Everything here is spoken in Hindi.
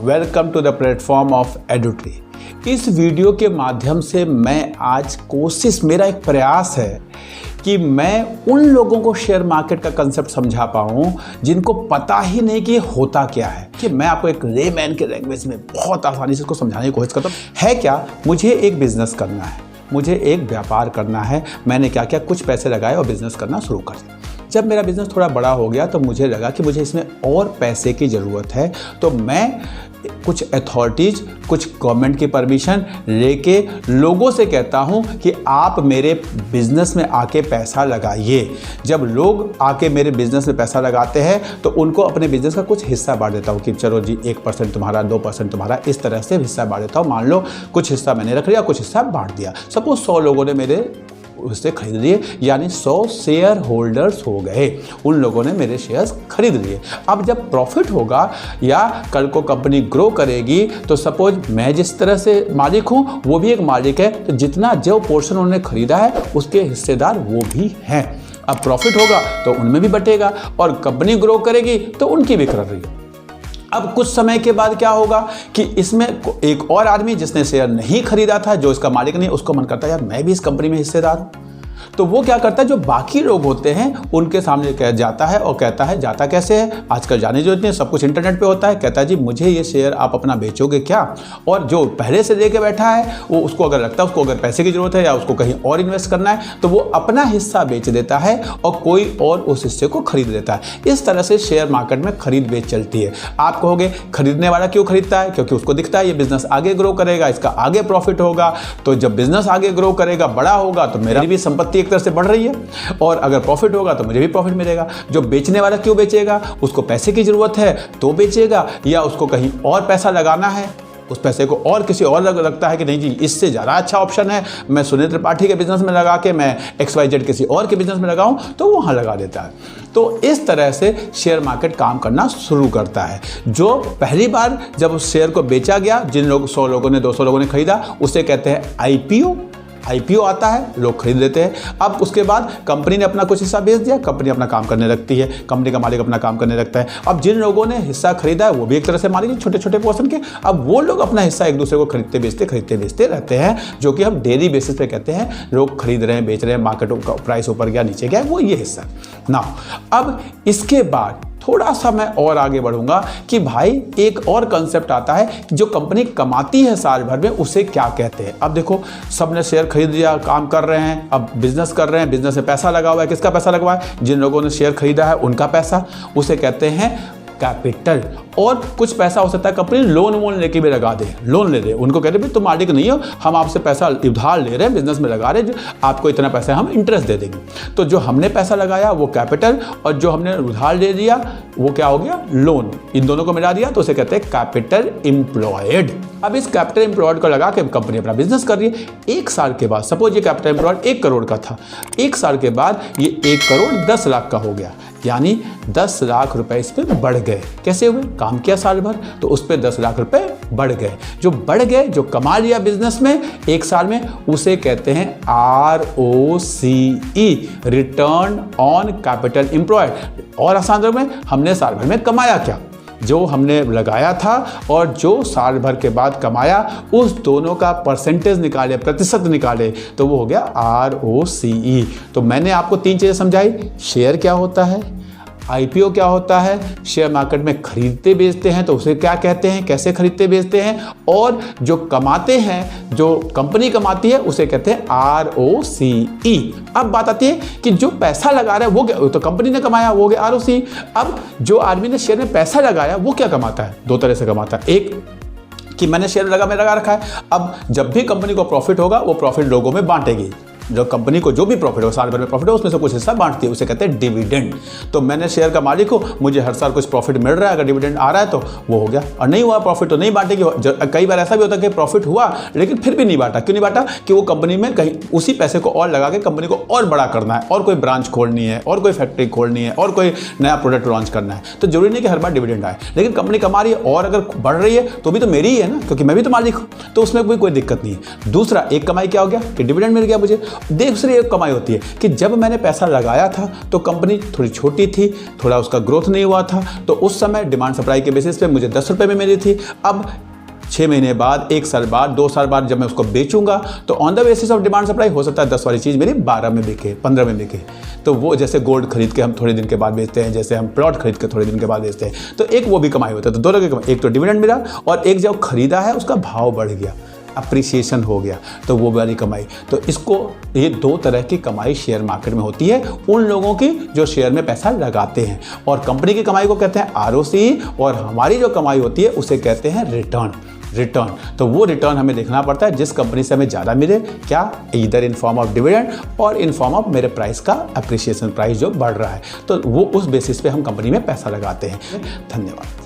Welcome to the platform of Edutree. इस वीडियो के माध्यम से मैं आज मेरा एक प्रयास है कि मैं उन लोगों को शेयर मार्केट का कंसेप्ट समझा पाऊँ जिनको पता ही नहीं कि होता क्या है। कि मैं आपको एक लेमैन के लैंग्वेज में बहुत आसानी से इसको समझाने की कोशिश करता हूँ। है क्या, मुझे एक बिजनेस करना है, मुझे एक व्यापार करना है। मैंने क्या किया, कुछ पैसे लगाए और बिजनेस करना शुरू कर दिया। जब मेरा बिज़नेस थोड़ा बड़ा हो गया तो मुझे लगा कि मुझे इसमें और पैसे की ज़रूरत है। तो मैं कुछ अथॉरिटीज़, कुछ गवर्नमेंट की परमिशन लेके लोगों से कहता हूं कि आप मेरे बिज़नेस में आके पैसा लगाइए। जब लोग आके मेरे बिज़नेस में पैसा लगाते हैं तो उनको अपने बिज़नेस का कुछ हिस्सा बांट देता हूं कि चलो जी 1% तुम्हारा, 2% तुम्हारा, इस तरह से हिस्सा बांट देता हूं। मान लो कुछ हिस्सा मैंने रख लिया, कुछ हिस्सा बांट दिया। सपोज 100 लोगों ने मेरे उससे खरीद लिए, यानी 100 शेयर होल्डर्स हो गए। उन लोगों ने मेरे शेयर्स खरीद लिए। अब जब प्रॉफिट होगा या कल को कंपनी ग्रो करेगी तो सपोज मैं जिस तरह से मालिक हूँ वो भी एक मालिक है, तो जितना जो पोर्शन उन्होंने खरीदा है उसके हिस्सेदार वो भी हैं। अब प्रॉफिट होगा तो उनमें भी बटेगा और कंपनी ग्रो करेगी तो उनकी भी कर रही है। अब कुछ समय के बाद क्या होगा कि इसमें एक और आदमी जिसने शेयर नहीं खरीदा था, जो इसका मालिक नहीं, उसको मन करता है यार मैं भी इस कंपनी में हिस्सेदार हूं। तो वो क्या करता है, जो बाकी लोग होते हैं उनके सामने कह जाता है और कहता है, जाता कैसे है, आजकल जाने जो इतने सब कुछ इंटरनेट पे होता है, कहता है जी मुझे ये शेयर आप अपना बेचोगे क्या। और जो पहले से लेके बैठा है वो उसको अगर लगता है उसको अगर पैसे की जरूरत है या उसको कहीं और इन्वेस्ट करना है तो वो अपना हिस्सा बेच देता है और कोई और उस हिस्से को खरीद लेता है। इस तरह से शेयर मार्केट में खरीद बेच चलती है। आप कहोगे खरीदने वाला क्यों खरीदता है, क्योंकि उसको दिखता है ये बिजनेस आगे ग्रो करेगा, इसका आगे प्रॉफिट होगा। तो जब बिजनेस आगे ग्रो करेगा, बड़ा होगा, तो मेरी भी संपत्ति एक तरह से बढ़ रही है और अगर प्रॉफिट होगा तो मुझे भी प्रॉफिट मिलेगा। जो बेचने वाला क्यों बेचेगा, उसको पैसे की जरूरत है तो बेचेगा, या उसको कहीं और पैसा लगाना है, उस पैसे को और किसी और लगता है कि नहीं जी इससे ज़्यादा अच्छा ऑप्शन है, मैं सुनील त्रिपाठी के बिजनेस में लगा के मैं XYZ किसी और के बिजनेस में लगाऊं, तो वहाँ लगा देता है। तो इस तरह से शेयर मार्केट काम करना शुरू करता है। जो पहली बार जब उस शेयर को बेचा गया, जिन लोग 100 लोगों ने 200 लोगों ने खरीदा, उसे कहते हैं IPO आता है, लोग खरीद लेते हैं। अब उसके बाद कंपनी ने अपना कुछ हिस्सा बेच दिया, कंपनी अपना काम करने लगती है, कंपनी का मालिक अपना काम करने लगता है। अब जिन लोगों ने हिस्सा खरीदा है वो भी एक तरह से मालिक, छोटे छोटे पोर्शन के। अब वो लोग अपना हिस्सा एक दूसरे को खरीदते बेचते रहते हैं, जो कि हम डेली बेसिस पे कहते हैं लोग खरीद रहे हैं, बेच रहे हैं, मार्केट का प्राइस ऊपर गया नीचे गया, वो ये हिस्सा ना। अब इसके बाद थोड़ा सा मैं और आगे बढ़ूंगा कि भाई एक और कंसेप्ट आता है, जो कंपनी कमाती है साल भर में उसे क्या कहते हैं। अब देखो सबने शेयर खरीद लिया, काम कर रहे हैं, अब बिजनेस कर रहे हैं, बिजनेस में पैसा लगा हुआ है। किसका पैसा लगा हुआ है, जिन लोगों ने शेयर खरीदा है उनका पैसा, उसे कहते हैं कैपिटल। और कुछ पैसा हो सकता है कंपनी लोन लेके भी लगा दे, लोन ले दे, उनको कहते हैं तुम मालिक नहीं हो, हम आपसे पैसा उधार ले रहे हैं, बिजनेस में लगा रहे हैं, आपको इतना पैसा हम इंटरेस्ट दे देंगे। तो जो हमने पैसा लगाया वो कैपिटल और जो हमने उधार ले दिया वो क्या हो गया, लोन। इन दोनों को मिला दिया तो उसे कहते हैं कैपिटल एम्प्लॉयड। अब इस कैपिटल एम्प्लॉयड को लगा के कंपनी अपना बिजनेस कर रही है। 1 साल के बाद सपोज ये कैपिटल एम्प्लॉयड 1 करोड़ का था, 1 साल के बाद ये 1 करोड़ 10 लाख का हो गया, यानी 10 लाख रुपए इस पर बढ़ गए। कैसे हुए, काम किया साल भर तो उस पर 10 लाख रुपए बढ़ गए। जो बढ़ गए, जो कमा लिया बिजनेस में 1 साल में, उसे कहते हैं ROCE, return on capital employed. और आसान शब्दों में हमने साल भर में कमाया क्या, जो हमने लगाया था और जो साल भर के बाद कमाया, उस दोनों का परसेंटेज निकाले, प्रतिशत निकाले, तो वो हो गया ROCE। तो मैंने आपको 3 चीज़ें समझाई, शेयर क्या होता है, IPO क्या होता है, शेयर मार्केट में खरीदते बेचते हैं तो उसे क्या कहते हैं, कैसे खरीदते बेचते हैं, और जो कमाते हैं, जो कंपनी कमाती है उसे कहते हैं ROCE। अब बात आती है कि जो पैसा लगा रहा है वो तो कंपनी ने कमाया, वो हो गया ROCE। अब जो आदमी ने शेयर में पैसा लगाया वो क्या कमाता है, 2 तरह से कमाता है। एक कि मैंने शेयर लगा रखा है, अब जब भी कंपनी को प्रॉफिट होगा वो प्रॉफिट लोगों में बांटेगी। जो कंपनी को जो भी प्रॉफिट हो, साल भर में प्रॉफिट हो, उसमें से कुछ हिस्सा बांटती है, उसे कहते हैं डिविडेंड। तो मैंने शेयर का मालिक हूँ, मुझे हर साल कुछ प्रॉफिट मिल रहा है, अगर डिविडेंड आ रहा है तो वो हो गया, और नहीं हुआ प्रॉफिट तो नहीं बांटेगी। कई बार ऐसा भी होता है कि प्रॉफिट हुआ लेकिन फिर भी नहीं बांटा। क्यों नहीं बांटा, कि वो कंपनी में कहीं उसी पैसे को और लगा के कंपनी को और बड़ा करना है, और कोई ब्रांच खोलनी है, और कोई फैक्ट्री खोलनी है, और कोई नया प्रोडक्ट लॉन्च करना है। तो जरूरी नहीं कि हर बार डिविडेंड आए, लेकिन कंपनी कमा रही है और अगर बढ़ रही है तो भी तो मेरी ही है ना, क्योंकि मैं भी तो मालिक हूँ, तो उसमें कोई दिक्कत नहीं है। दूसरा एक कमाई क्या हो गया कि डिविडेंड मिल गया मुझे, दूसरी एक कमाई होती है कि जब मैंने पैसा लगाया था तो कंपनी थोड़ी छोटी थी, थोड़ा उसका ग्रोथ नहीं हुआ था, तो उस समय डिमांड सप्लाई के बेसिस पे मुझे 10 रुपये में मिली थी। अब 6 महीने बाद, 1 साल बाद, 2 साल बाद जब मैं उसको बेचूंगा तो on the basis of demand supply हो सकता है 10 वाली चीज़ मेरी 12 में बिके, 15 में बिके। तो वो जैसे गोल्ड खरीद के हम थोड़े दिन के बाद बेचते हैं, जैसे हम प्लॉट खरीद के थोड़े दिन के बाद बेचते हैं, तो एक वो भी कमाई होता है। तो दोनों की कमाई, एक तो डिविडेंड मिला और एक जब खरीदा है उसका भाव बढ़ गया, अप्रिसिएशन हो गया, तो वो वाली कमाई। तो इसको, ये 2 तरह की कमाई शेयर मार्केट में होती है उन लोगों की जो शेयर में पैसा लगाते हैं। और कंपनी की कमाई को कहते हैं ROC, और हमारी जो कमाई होती है उसे कहते हैं रिटर्न। तो वो रिटर्न हमें देखना पड़ता है जिस कंपनी से हमें ज़्यादा मिले, क्या either in form of dividend और इन फॉर्म ऑफ मेरे प्राइस का अप्रिसिएशन, प्राइस जो बढ़ रहा है, तो वो उस बेसिस पे हम कंपनी में पैसा लगाते हैं। धन्यवाद।